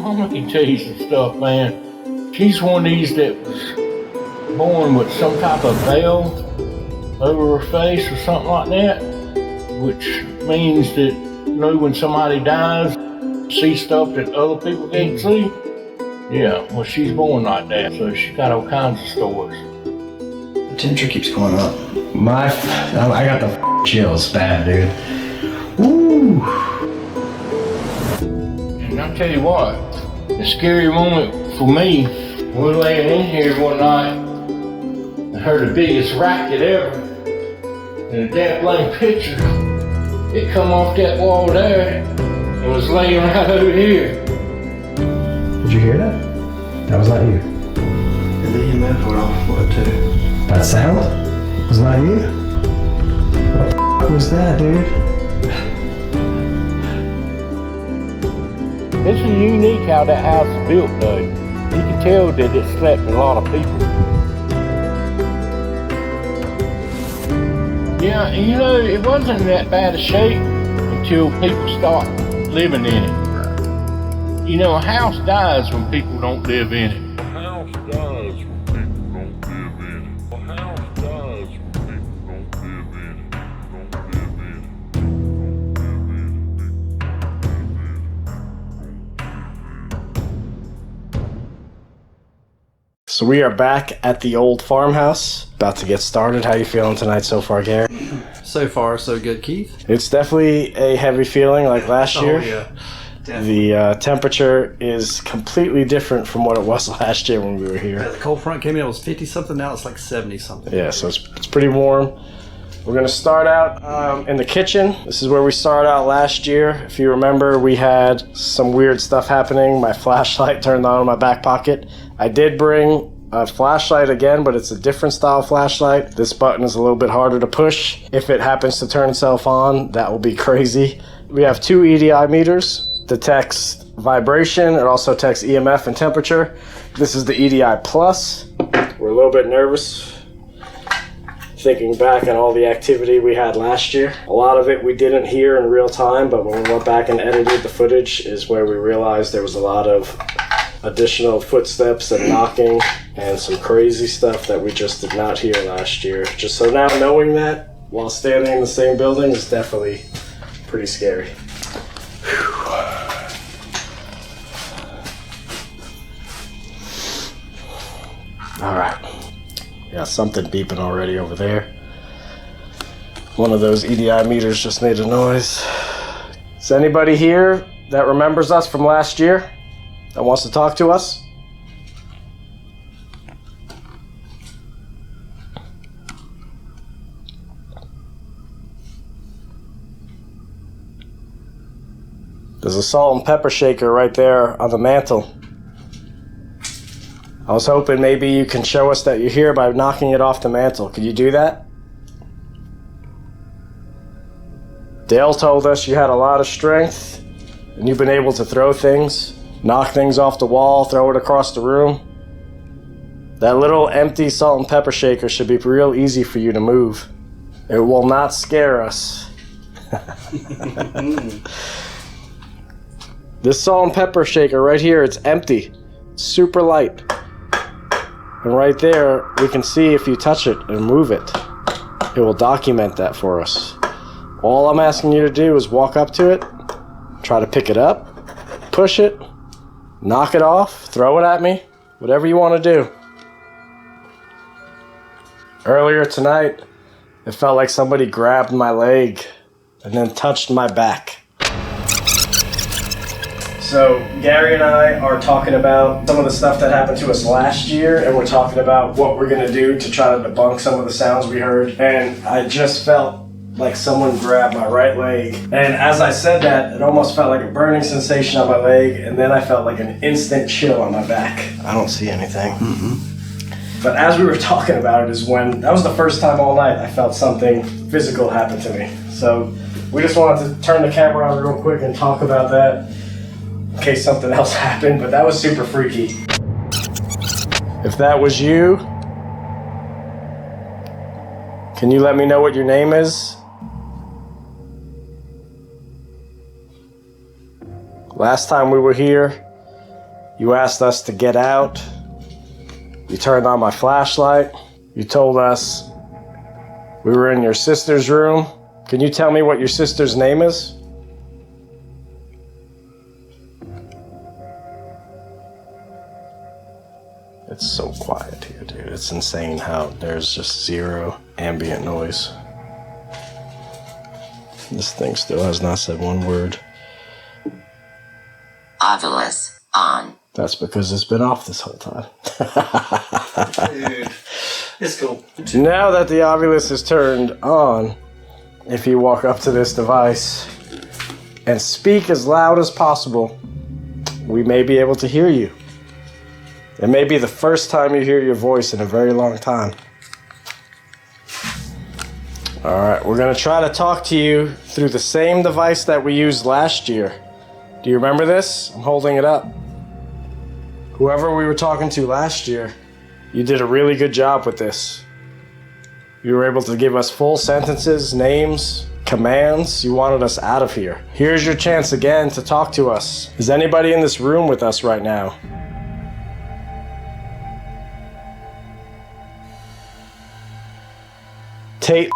mama can tell you some stuff, man. She's one of these that was born with some type of veil over her face or something like that, which means that, you know, when somebody dies, see stuff that other people can't see. Yeah, well, she's born like that, so she's got all kinds of stories. The temperature keeps going up. I got the chills bad, dude. Woo! And I'll tell you what, the scary moment for me, we were laying in here one night and heard the biggest racket ever. And a damn blank picture, it come off that wall there and was laying right over here. Did you hear that? That was not you. And the EMF went off for it too. That sound was not you? What the f was that, dude? It's unique how that house is built, though. You can tell that it slept a lot of people. Yeah, and you know, it wasn't in that bad a shape until people start living in it. You know, a house dies when people don't live in it. A house dies when people don't live in it. A house dies when people don't live in it. Don't live in it. So we are back at the old farmhouse, about to get started. How you feeling tonight so far, Gary? So far, so good, Keith. It's definitely a heavy feeling like last year. Oh, yeah. The temperature is completely different from what it was last year when we were here. Yeah, the cold front came in, it was 50-something, now it's like 70-something. Yeah, so it's pretty warm. We're going to start out in the kitchen. This is where we started out last year. If you remember, we had some weird stuff happening. My flashlight turned on in my back pocket. I did bring a flashlight again, but it's a different style flashlight. This button is a little bit harder to push. If it happens to turn itself on, that will be crazy. We have 2 EDI meters. Detects vibration. It also detects EMF and temperature. This is the EDI Plus. We're a little bit nervous thinking back on all the activity we had last year. A lot of it we didn't hear in real time, but when we went back and edited the footage is where we realized there was a lot of additional footsteps and knocking and some crazy stuff that we just did not hear last year. Just so now knowing that while standing in the same building is definitely pretty scary. Alright, got something beeping already over there. One of those EDI meters just made a noise. Is anybody here that remembers us from last year that wants to talk to us? There's a salt and pepper shaker right there on the mantle. I was hoping maybe you can show us that you're here by knocking it off the mantle. Could you do that? Dale told us you had a lot of strength and you've been able to throw things, knock things off the wall, throw it across the room. That little empty salt and pepper shaker should be real easy for you to move. It will not scare us. This salt and pepper shaker right here, it's empty. It's super light. And right there, we can see if you touch it and move it. It will document that for us. All I'm asking you to do is walk up to it, try to pick it up, push it, knock it off, throw it at me, whatever you want to do. Earlier tonight, it felt like somebody grabbed my leg and then touched my back. So Gary and I are talking about some of the stuff that happened to us last year, and we're talking about what we're gonna do to try to debunk some of the sounds we heard. And I just felt like someone grabbed my right leg. And as I said that, it almost felt like a burning sensation on my leg, and then I felt like an instant chill on my back. I don't see anything. But as we were talking about it is when, that was the first time all night I felt something physical happen to me. So we just wanted to turn the camera on real quick and talk about that in case something else happened, but that was super freaky. If that was you, can you let me know what your name is? Last time we were here, You asked us to get out. You turned on my flashlight. You told us we were in your sister's room. Can you tell me what your sister's name is? It's so quiet here, dude. It's insane how there's just zero ambient noise. This thing still has not said one word. Ovilus on. That's because it's been off this whole time. Dude, it's cool. Now that the Ovilus is turned on, if you walk up to this device and speak as loud as possible, we may be able to hear you. It may be the first time you hear your voice in a very long time. Alright, we're going to try to talk to you through the same device that we used last year. Do you remember this? I'm holding it up. Whoever we were talking to last year, you did a really good job with this. You were able to give us full sentences, names, commands. You wanted us out of here. Here's your chance again to talk to us. Is anybody in this room with us right now? Tate,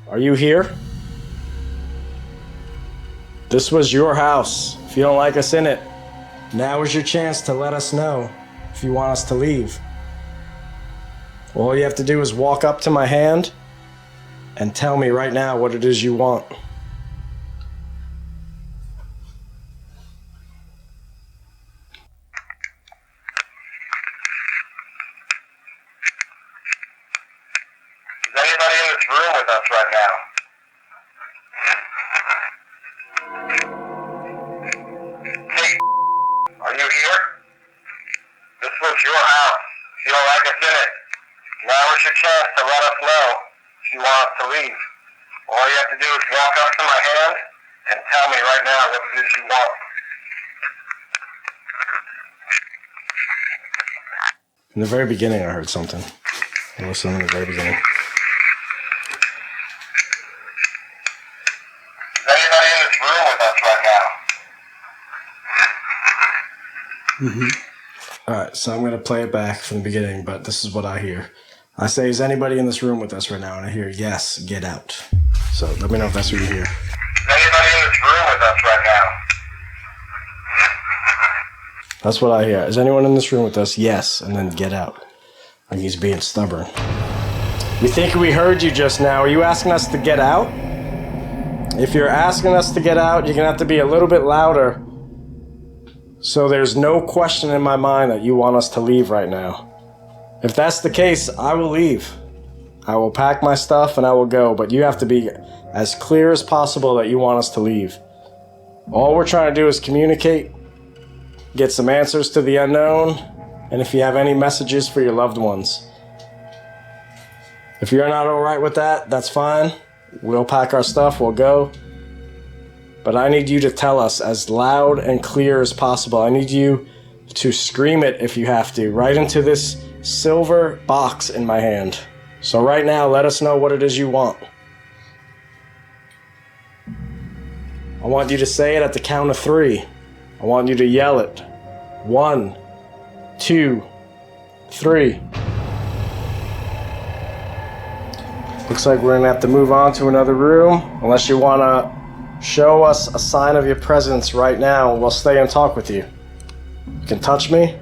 are you here? This was your house. If you don't like us in it, now is your chance to let us know if you want us to leave. All you have to do is walk up to my hand and tell me right now what it is you want. Is anybody in this room with us right now? Hey, are you here? This was your house. If you don't like us in it, now is your chance to let us know if you want us to leave. All you have to do is walk up to my hand and tell me right now what it is you want. In the very beginning, I heard something. Listen in the very beginning. Is anybody in this room with us right now? Alright, so I'm going to play it back from the beginning, but this is what I hear. I say, is anybody in this room with us right now? And I hear, yes, get out. So let me know if that's what you hear. Is anybody in this room with us right now? That's what I hear. Is anyone in this room with us? Yes, and then get out. Like he's being stubborn. We think we heard you just now. Are you asking us to get out? If you're asking us to get out, you're going to have to be a little bit louder. So there's no question in my mind that you want us to leave right now. If that's the case, I will leave. I will pack my stuff and I will go, but you have to be as clear as possible that you want us to leave. All we're trying to do is communicate, get some answers to the unknown, and if you have any messages for your loved ones. If you're not alright with that, that's fine. We'll pack our stuff, we'll go. But I need you to tell us as loud and clear as possible. I need you to scream it if you have to, right into this silver box in my hand. So right now, let us know what it is you want. I want you to say it at the count of 3. I want you to yell it. 1, 2, 3. Looks like we're gonna have to move on to another room, unless you wanna show us a sign of your presence right now, and we'll stay and talk with you. You can touch me.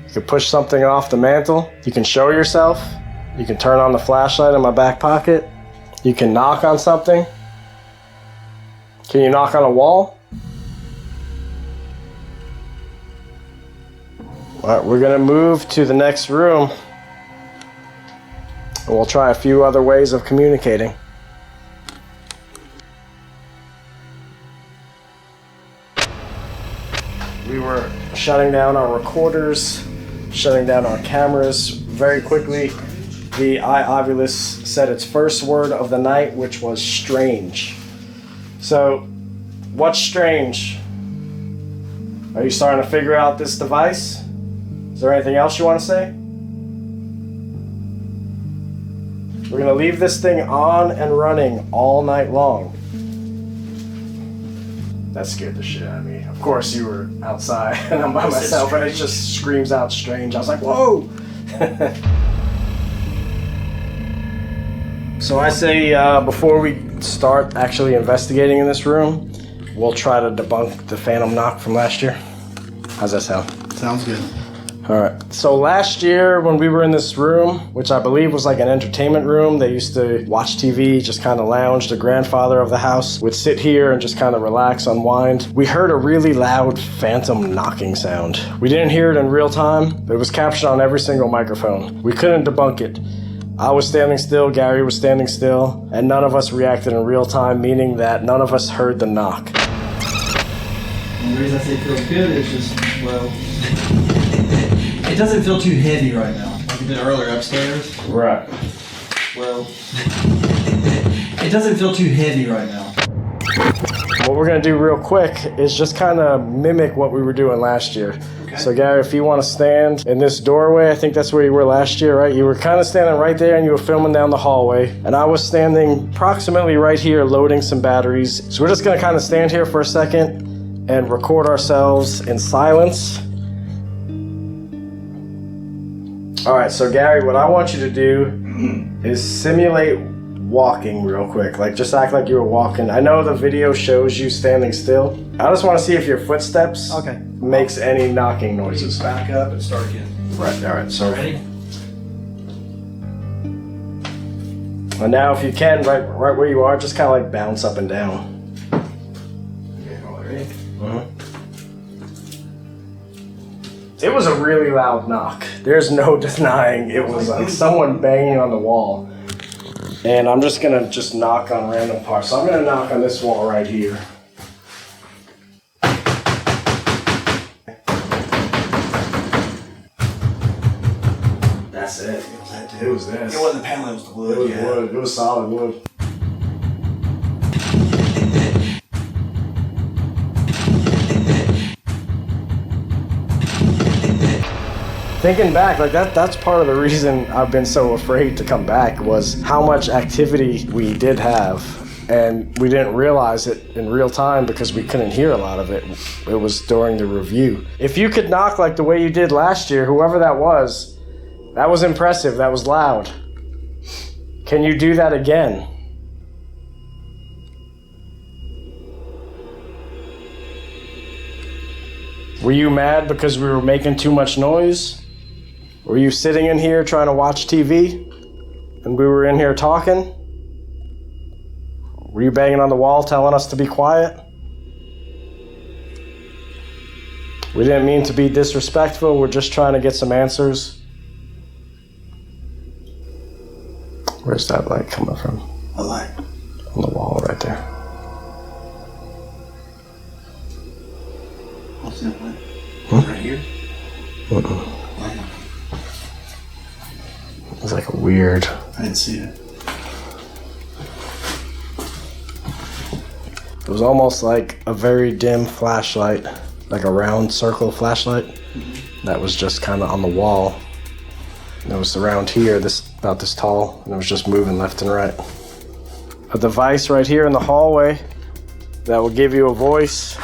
You can push something off the mantle. You can show yourself. You can turn on the flashlight in my back pocket. You can knock on something. Can you knock on a wall? Alright, we're gonna move to the next room. And we'll try a few other ways of communicating. We were shutting down our recorders, shutting down our cameras very quickly. The iOvilus said its first word of the night, which was strange. So, what's strange? Are you starting to figure out this device? Is there anything else you want to say? We're going to leave this thing on and running all night long. That scared the shit out of me. Of course, you were outside and I'm by myself, and it just screams out strange. I was like, whoa! So I say before we start actually investigating in this room, we'll try to debunk the phantom knock from last year. How's that sound? Sounds good. All right. So last year when we were in this room, which I believe was like an entertainment room, they used to watch TV, just kind of lounge. The grandfather of the house would sit here and just kind of relax, unwind. We heard a really loud phantom knocking sound. We didn't hear it in real time, but it was captured on every single microphone. We couldn't debunk it. I was standing still, Gary was standing still, and none of us reacted in real time, meaning that none of us heard the knock. And the reason I say it feels good is just, well, it doesn't feel too heavy right now, like it did earlier upstairs. Right. Well, it doesn't feel too heavy right now. What we're gonna do real quick is just kind of mimic what we were doing last year. Okay. So Gary, if you want to stand in this doorway, I think that's where you were last year, right? You were kind of standing right there and you were filming down the hallway. And I was standing approximately right here loading some batteries. So we're just gonna kind of stand here for a second and record ourselves in silence. All right, so Gary, what I want you to do is simulate walking real quick. Like, just act like you were walking. I know the video shows you standing still. I just want to see if your footsteps makes any knocking noises. Back up and start again. Right, all right, so. Ready? And now if you can, right where you are, just kind of like bounce up and down. Okay, all right, ready? It was a really loud knock. There's no denying it was like someone banging on the wall. And I'm just gonna knock on random parts. So I'm gonna knock on this wall right here. That's it. It was this. It wasn't the panel, it was the wood. It was wood. It was solid wood. Thinking back, like that's part of the reason I've been so afraid to come back was how much activity we did have, and we didn't realize it in real time because we couldn't hear a lot of it. It was during the review. If you could knock like the way you did last year, whoever that was impressive, that was loud. Can you do that again? Were you mad because we were making too much noise? Were you sitting in here trying to watch TV and we were in here talking? Were you banging on the wall telling us to be quiet? We didn't mean to be disrespectful. We're just trying to get some answers. Where's that light coming from? A light. On the wall right there. What's that light? Right here? It's like a weird. I didn't see it. It was almost like a very dim flashlight, like a round circle flashlight that was just kind of on the wall. And it was around here, about this tall, and it was just moving left and right. A device right here in the hallway that will give you a voice.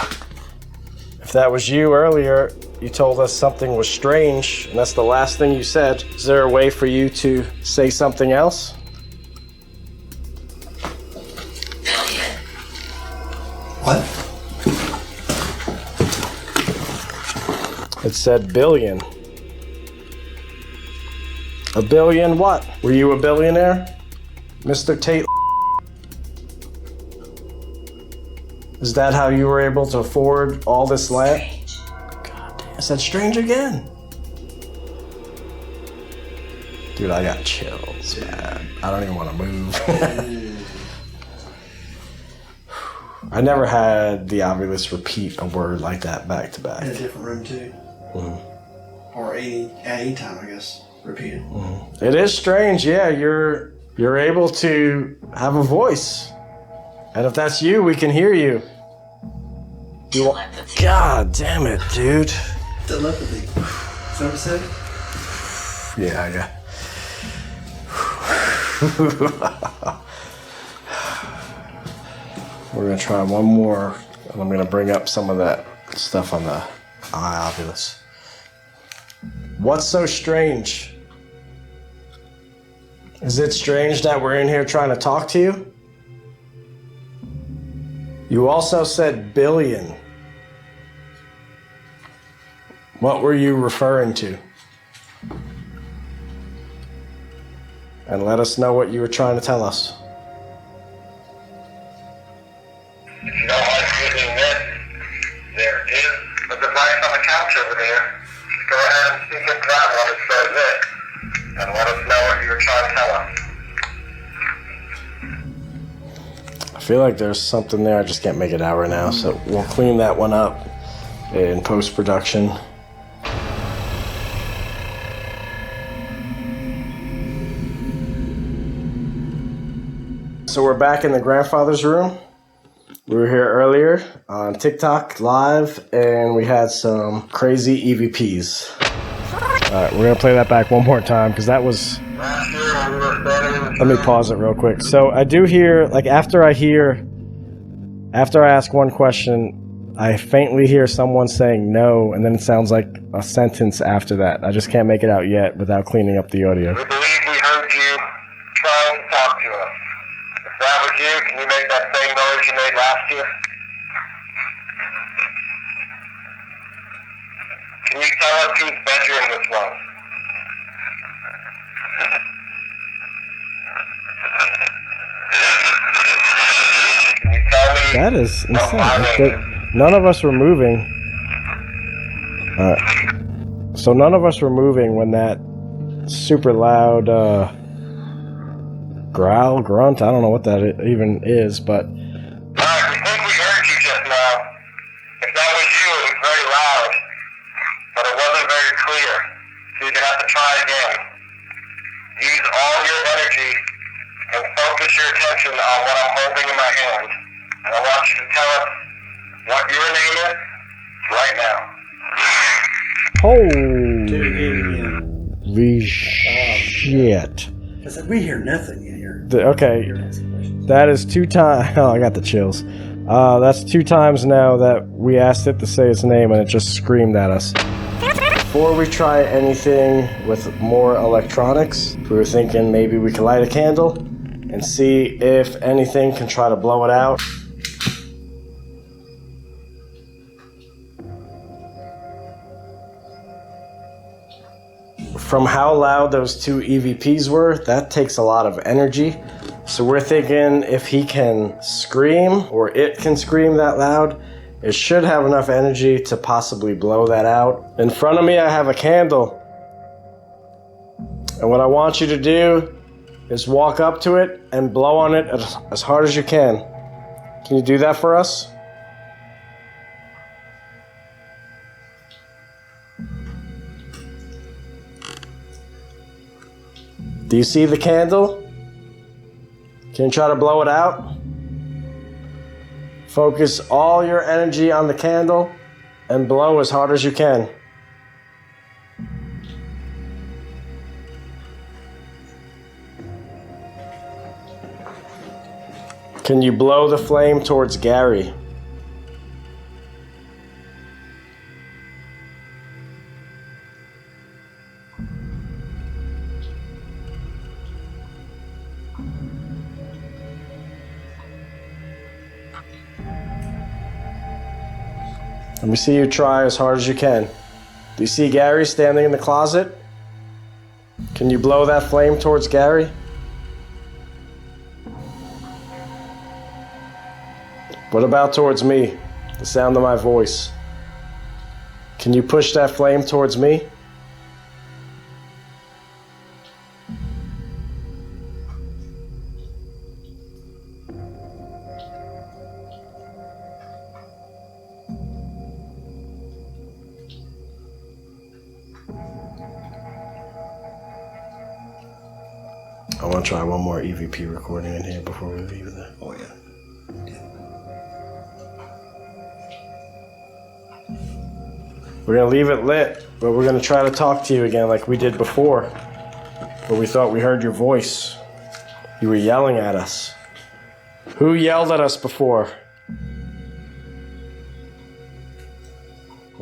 If that was you earlier, you told us something was strange, and that's the last thing you said. Is there a way for you to say something else? What? It said billion. A billion what? Were you a billionaire? Mr. Tate? Is that how you were able to afford all this land? God damn, I said strange again. Dude, I got chills, man. I don't even want to move. I never had the Ovilus repeat a word like that back to back. In a different room too. Mm-hmm. Or any time, I guess. Repeat it. Mm-hmm. It is strange, yeah. You're able to have a voice, and if that's you, we can hear you. God damn it, dude. Telepathy. Is that what it said? Yeah. We're gonna try one more And I'm gonna bring up some of that stuff on the eye ovulus. What's so strange? Is it strange that we're in here trying to talk to you? You also said billion. What were you referring to? And let us know what you were trying to tell us. If you don't like using this, there is a device on the couch over there. Just go ahead and speak into that one that says it, and let us know what you were trying to tell us. I feel like there's something there, I just can't make it out right now, so we'll clean that one up in post-production. So we're back in the grandfather's room. We were here earlier on TikTok live, and we had some crazy EVPs. All right, we're gonna play that back one more time because that was. Let me pause it real quick. So I do hear, like, after I ask one question, I faintly hear someone saying no, and then it sounds like a sentence after that. I just can't make it out yet without cleaning up the audio. We believe we heard you trying to talk to us. If that was you, can you make that same noise you made last year? Can you tell us whose bedroom this was? Can you tell me? That is insane. None of us were moving. So none of us were moving when that super loud growl, grunt, I don't know what that even is, but... Alright, we think we heard you just now. If that was you, it was very loud. But it wasn't very clear. So you're gonna have to try again. Use all your energy and focus your attention on what I'm holding in my hand. And I want you to tell us what your name is right now. Holy shit. I said, we hear nothing in here. Okay, that is 2 times. Oh, I got the chills. That's 2 times now that we asked it to say its name and it just screamed at us. Before we try anything with more electronics, we were thinking maybe we could light a candle and see if anything can try to blow it out. From how loud those 2 EVPs were, that takes a lot of energy. So we're thinking if he can scream, or it can scream that loud, it should have enough energy to possibly blow that out. In front of me, I have a candle. And what I want you to do is walk up to it and blow on it as hard as you can. Can you do that for us? Do you see the candle? Can you try to blow it out? Focus all your energy on the candle and blow as hard as you can. Can you blow the flame towards Gary? Let me see you try as hard as you can. Do you see Gary standing in the closet? Can you blow that flame towards Gary? What about towards me? The sound of my voice. Can you push that flame towards me? I want to try one more EVP recording in here before we leave there. Oh, yeah. We're going to leave it lit, but we're going to try to talk to you again like we did before. But we thought we heard your voice. You were yelling at us. Who yelled at us before?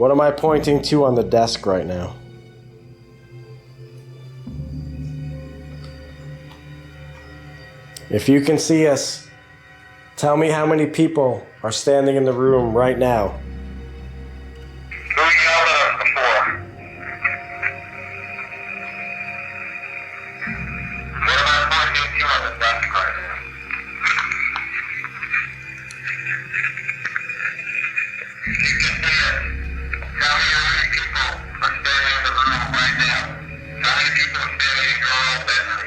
What am I pointing to on the desk right now? If you can see us, tell me how many people are standing in the room right now. Who yelled at us before? What am I pointing to on the desk right now? If you can see us, tell me how many people are standing in the room right now. How many people are standing in your own bedroom?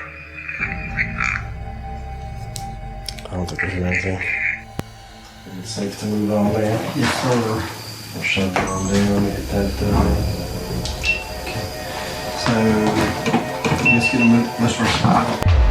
I don't think we hear anything. Is it safe to move on, man? Yes, sir. We'll shut it on down, get that done. So, just get a list for a spot.